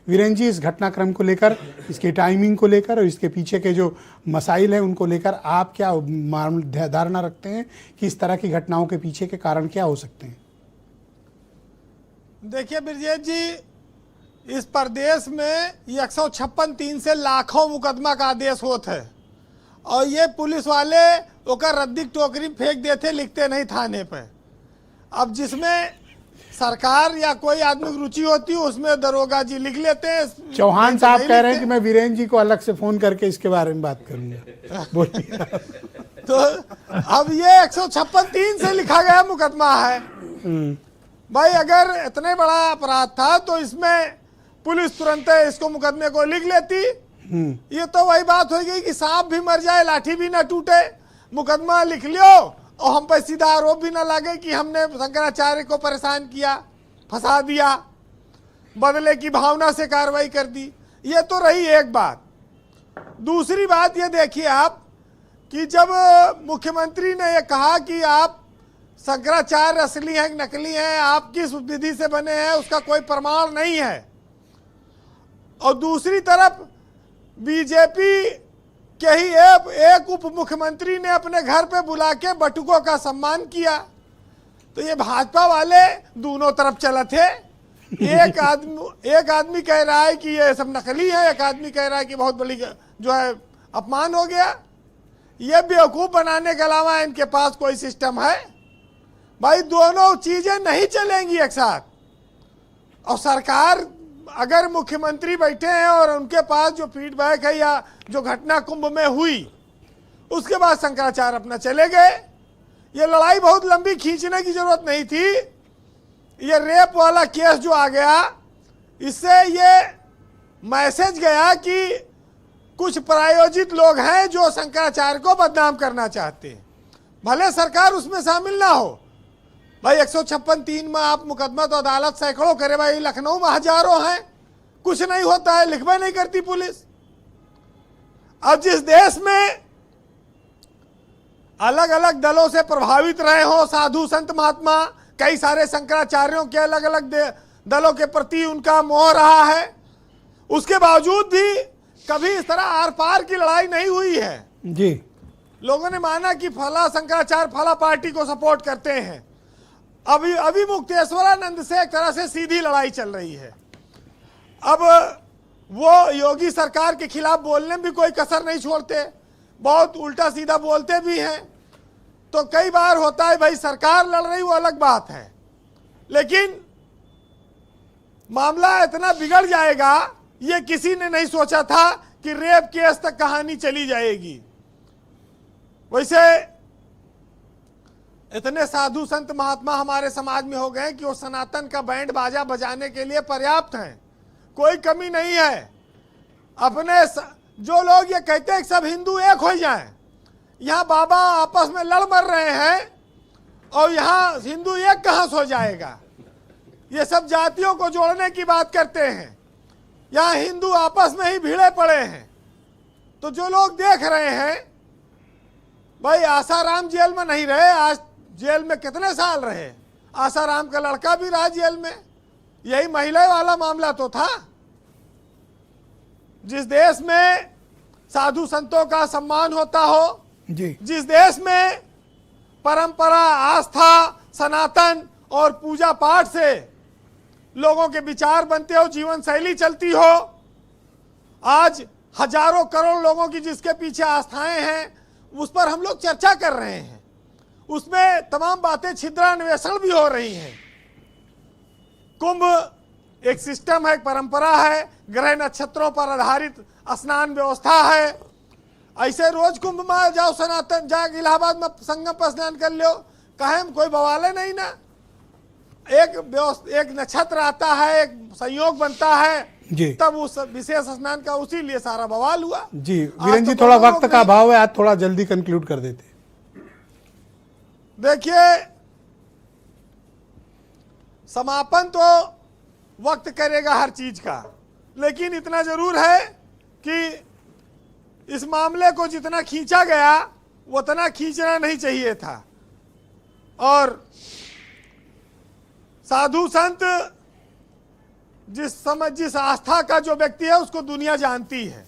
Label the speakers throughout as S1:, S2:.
S1: वीरेन जी, इस घटनाक्रम को लेकर, इसकी टाइमिंग को लेकर और इसके पीछे के जो मसाइल हैं उनको लेकर आप क्या धारणा रखते हैं कि इस तरह की घटनाओं के पीछे के कारण क्या हो सकते हैं?
S2: देखिए ब्रजेश जी, इस प्रदेश में ये 156(3) से लाखों मुकदमा का आदेश होता है और ये पुलिस वाले ओकर रद्दी टोकरी फेंक देते, लिखते नहीं थाने पे। अब जिसमें सरकार या कोई आदमी की रुचि होती है उसमें दरोगा जी लिख लेते हैं।
S1: चौहान साहब कह रहे हैं कि मैं वीरेन जी को अलग से फोन करके इसके बारे में बात करूंगा। बोलिए।
S2: तो अब ये 156(3) से लिखा गया मुकदमा है। भाई अगर इतने बड़ा अपराध था तो इसमें पुलिस तुरंत इसको मुकदमे को लिख लेती। ये तो वही बात हो गई कि सांप भी मर जाए लाठी भी ना टूटे। मुकदमा लिख लियो और हम पे सीधा आरोप भी ना लगे कि हमने शंकराचार्य को परेशान किया, फंसा दिया, बदले की भावना से कार्रवाई कर दी। ये तो रही एक बात। दूसरी बात ये देखिए आप कि जब मुख्यमंत्री ने ये कहा कि आप शंकराचार्य असली हैं नकली हैं, आप किस विधि से बने हैं उसका कोई प्रमाण नहीं है, और दूसरी तरफ बीजेपी के ही एक उप मुख्यमंत्री ने अपने घर पे बुला के बटुकों का सम्मान किया। तो ये भाजपा वाले दोनों तरफ चले थे। एक आदमी कह रहा है कि ये सब नकली है, एक आदमी कह रहा है कि बहुत बड़ी जो है अपमान हो गया। ये बेवकूफ़ बनाने के अलावा इनके पास कोई सिस्टम है? भाई दोनों चीजें नहीं चलेंगी एक साथ। और सरकार अगर मुख्यमंत्री बैठे हैं और उनके पास जो फीडबैक है या जो घटना कुंभ में हुई उसके बाद शंकराचार्य अपना चले गए। ये लड़ाई बहुत लंबी खींचने की जरूरत नहीं थी। ये रेप वाला केस जो आ गया इससे ये मैसेज गया कि कुछ प्रायोजित लोग हैं जो शंकराचार्य को बदनाम करना चाहते हैं, भले सरकार उसमें शामिल ना हो। भाई 156(3) में आप मुकदमा तो अदालत सैकड़ों करे, भाई लखनऊ में हजारों हैं, कुछ नहीं होता है, लिखवा नहीं करती पुलिस। अब जिस देश में अलग अलग दलों से प्रभावित रहे हो साधु संत महात्मा, कई सारे शंकराचार्यों के अलग अलग दलों के प्रति उनका मोह रहा है, उसके बावजूद भी कभी इस तरह आर पार की लड़ाई नहीं हुई है
S1: जी।
S2: लोगों ने माना कि फला शंकराचार्य फला पार्टी को सपोर्ट करते हैं। अभी मुक्तेश्वरानंद से एक तरह से सीधी लड़ाई चल रही है। अब वो योगी सरकार के खिलाफ बोलने में भी कोई कसर नहीं छोड़ते, बहुत उल्टा सीधा बोलते भी हैं। तो कई बार होता है भाई सरकार लड़ रही वो अलग बात है, लेकिन मामला इतना बिगड़ जाएगा ये किसी ने नहीं सोचा था कि रेप केस तक कहानी चली जाएगी। वैसे इतने साधु संत महात्मा हमारे समाज में हो गए कि वो सनातन का बैंड बाजा बजाने के लिए पर्याप्त हैं, कोई कमी नहीं है। अपने जो लोग ये कहते हैं कि सब हिंदू एक हो जाएं, यहाँ बाबा आपस में लड़ मर रहे हैं और यहाँ हिंदू एक कहाँ हो जाएगा। ये सब जातियों को जोड़ने की बात करते हैं, यहाँ हिंदू आपस में ही भिड़े पड़े हैं। तो जो लोग देख रहे हैं, भाई आसाराम जेल में नहीं रहे, आज जेल में कितने साल रहे, आसाराम का लड़का भी रहा जेल में, यही महिला वाला मामला तो था। जिस देश में साधु संतों का सम्मान होता हो
S1: जी,
S2: जिस देश में परंपरा आस्था सनातन और पूजा पाठ से लोगों के विचार बनते हो, जीवन शैली चलती हो, आज हजारों करोड़ लोगों की जिसके पीछे आस्थाएं हैं उस पर हम लोग चर्चा कर रहे हैं, उसमें तमाम बातें छिद्रान्वेषण भी हो रही हैं। कुंभ एक सिस्टम है, एक परंपरा है, ग्रह नक्षत्रों पर आधारित स्नान व्यवस्था है। ऐसे रोज कुंभ में जाओ, सनातन जाके इलाहाबाद में संगम पर स्नान कर लो, कहे में कोई बवाले नहीं ना। एक नक्षत्र आता है, एक संयोग बनता है
S1: जी,
S2: तब उस विशेष स्नान का उसी लिए सारा बवाल हुआ।
S1: जी वीरेन जी, थोड़ा वक्त का अभाव है, आज थोड़ा जल्दी कंक्लूड कर देते।
S2: देखिए समापन तो वक्त करेगा हर चीज का, लेकिन इतना जरूर है कि इस मामले को जितना खींचा गया उतना खींचना नहीं चाहिए था। और साधु संत जिस आस्था का जो व्यक्ति है उसको दुनिया जानती है।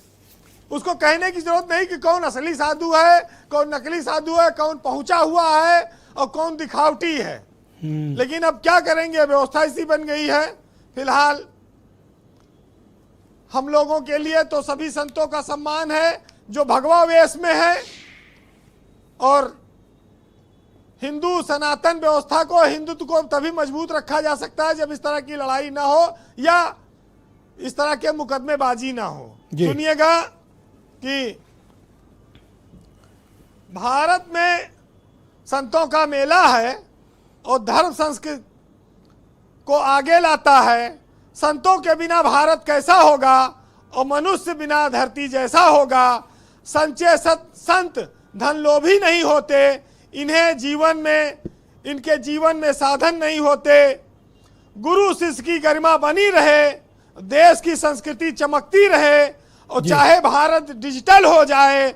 S2: उसको कहने की जरूरत नहीं कि कौन असली साधु है, कौन नकली साधु है, कौन पहुंचा हुआ है और कौन दिखावटी है। लेकिन अब क्या करेंगे, व्यवस्था ऐसी बन गई है। फिलहाल हम लोगों के लिए तो सभी संतों का सम्मान है जो भगवा वेश में है, और हिंदू सनातन व्यवस्था को, हिंदुत्व को तभी मजबूत रखा जा सकता है जब इस तरह की लड़ाई ना हो या इस तरह के मुकदमेबाजी ना हो। सुनिएगा कि भारत में संतों का मेला है और धर्म संस्कृति को आगे लाता है। संतों के बिना भारत कैसा होगा और मनुष्य बिना धरती जैसा होगा। संचय संत धन लोभी नहीं होते, इन्हें जीवन में, इनके जीवन में साधन नहीं होते। गुरु शिष्य की गरिमा बनी रहे, देश की संस्कृति चमकती रहे, और चाहे भारत डिजिटल हो जाए,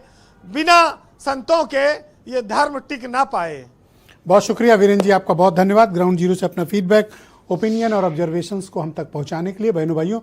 S2: बिना संतों के ये धर्म टिक ना पाए।
S1: बहुत शुक्रिया वीरेंद्र जी, आपका बहुत धन्यवाद ग्राउंड जीरो से अपना फीडबैक, ओपिनियन और ऑब्जर्वेशंस को हम तक पहुंचाने के लिए। बहनों भाइयों,